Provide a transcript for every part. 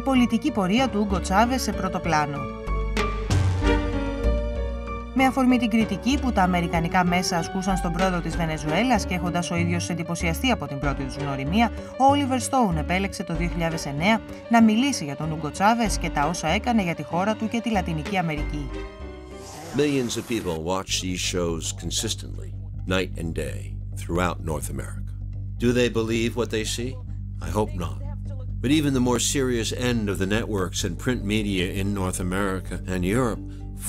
πολιτική πορεία του Ούγκο Τσάβες σε πρώτο πλάνο. Με αφορμή την κριτική που τα αμερικανικά μέσα ασκούσαν στον πρόεδρο της Βενεζουέλας και έχοντας ο ίδιος εντυπωσιαστεί από την πρώτη τους γνωριμία, ο Όλιβερ Στόουν επέλεξε το 2009 να μιλήσει για τον Ούγκο Τσάβες και τα όσα έκανε για τη χώρα του και τη Λατινική Αμερική. Millions of people watch these shows consistently, night and day, throughout North America. Do they believe what they see? I hope not. But even the more serious end of the networks and print media in North America and Europe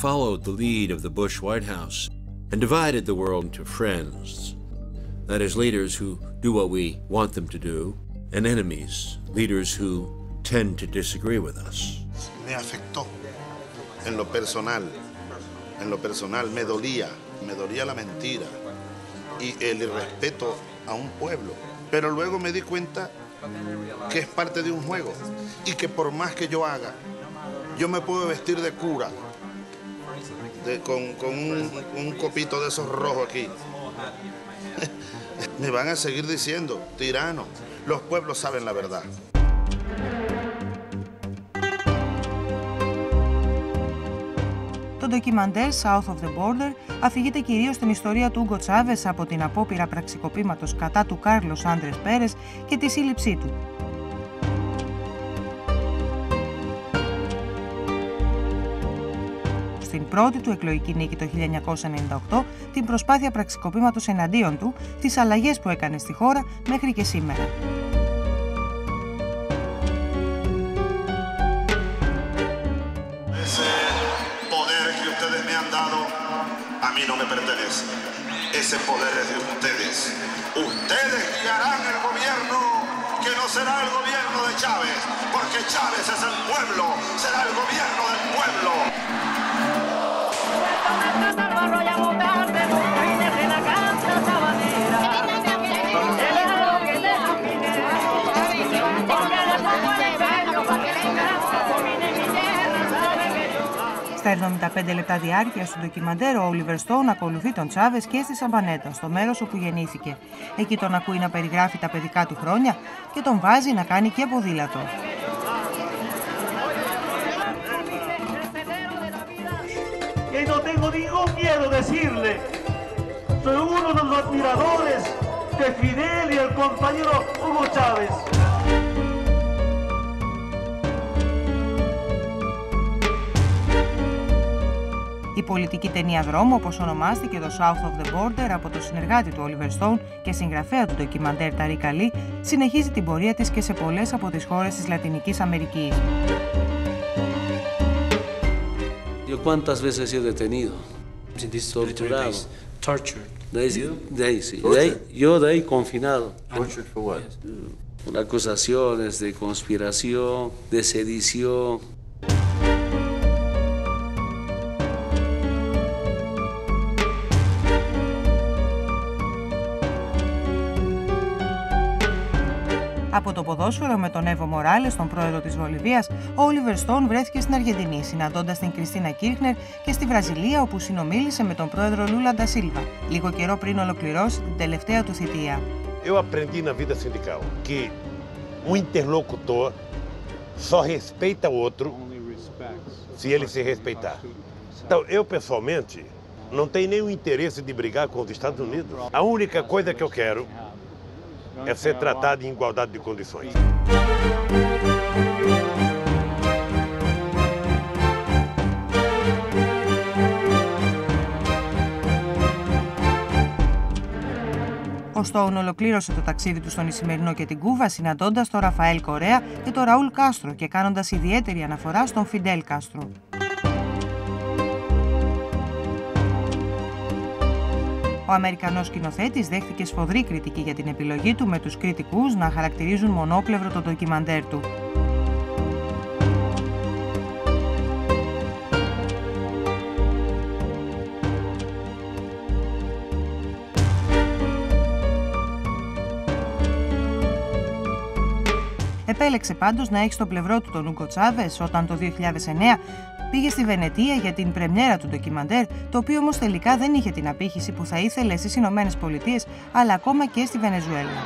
followed the lead of the Bush White House and divided the world into friends. That is, leaders who do what we want them to do, and enemies, leaders who tend to disagree with us. Me afectó en lo personal. En lo personal me dolía la mentira y el irrespeto a un pueblo. Pero luego me di cuenta que es parte de un juego y que por más que yo haga, yo me puedo vestir de cura, con un copito de esos rojos aquí. Me van a seguir diciendo, tirano. Los pueblos saben la verdad. Το ντοκιμαντέρ South of the Border αφηγείται κυρίως την ιστορία του Ούγκο Τσάβες από την απόπειρα πραξικοπήματος κατά του Κάρλος Άντρες Πέρες και τη σύλληψή του. Στην πρώτη του εκλογική νίκη το 1998, την προσπάθεια πραξικοπήματος εναντίον του, τις αλλαγές που έκανε στη χώρα μέχρι και σήμερα. A mí no me pertenece. Ese poder es de ustedes. Ustedes guiarán el gobierno, que no será el gobierno de Chávez, porque Chávez es el pueblo, será el gobierno del pueblo. Στα 75 λεπτά διάρκειας του ντοκιμαντέρ, ο Όλιβερ Στόουν ακολουθεί τον Τσάβες και στη Σαμπανέτα, στο μέρος όπου γεννήθηκε. Εκεί τον ακούει να περιγράφει τα παιδικά του χρόνια και τον βάζει να κάνει και ποδήλατο. Y no tengo ningún miedo decirle, soy uno de los admiradores de Fidel y el compañero Hugo Chávez. Η πολιτική ταινία «Δρόμο», όπως ονομάστηκε, το South of the Border, από το συνεργάτη του Όλιβερ Στόουν και συγγραφέα του ντοκιμαντέρ Ταρίκ Αλί, συνεχίζει την πορεία της και σε πολλές από τις χώρες της Λατινικής Αμερικής. Yo cuántas veces he sido detenido, torturado, tortured. Yo de ahí confinado. Tortured for what? Por acusaciones de conspiración, de sedición. Από το ποδόσφαιρο με τον Εύω Μοράλες, τον πρόεδρο της Βολιβίας, ο Όλιβερ Στόουν βρέθηκε στην Αργεντινή, συναντώντας την Κριστίνα Κίρχνερ, και στη Βραζιλία, όπου συνομίλησε με τον πρόεδρο Λούλα ντα Σίλβα, λίγο καιρό πριν ολοκληρώσει την τελευταία του θητεία. Eu aprendi na vida sindical que um interlocutor só respeita o outro se ele se respeitar. Então, eu pessoalmente não tenho nenhum interesse de brigar com os Estados Unidos. A única coisa que eu quero é ser tratado em igualdade de condições. Ο Στόουν ολοκλήρωσε το ταξίδι του στον Ισημερινό και την Κούβα, συναντώντας τον Ραφαέλ Κορέα και τον Ραούλ Κάστρο και κάνοντας ιδιαίτερη αναφορά στον Φιντέλ Κάστρο. Ο Αμερικανός σκηνοθέτης δέχτηκε σφοδρή κριτική για την επιλογή του, με τους κριτικούς να χαρακτηρίζουν μονόπλευρο το ντοκιμαντέρ του. Επέλεξε πάντως να έχει στο πλευρό του τον Ούγκο Τσάβες όταν το 2009 πήγε στη Βενετία για την πρεμιέρα του ντοκιμαντέρ, το οποίο όμως τελικά δεν είχε την απήχηση που θα ήθελε στις Ηνωμένες Πολιτείες, αλλά ακόμα και στη Βενεζουέλα.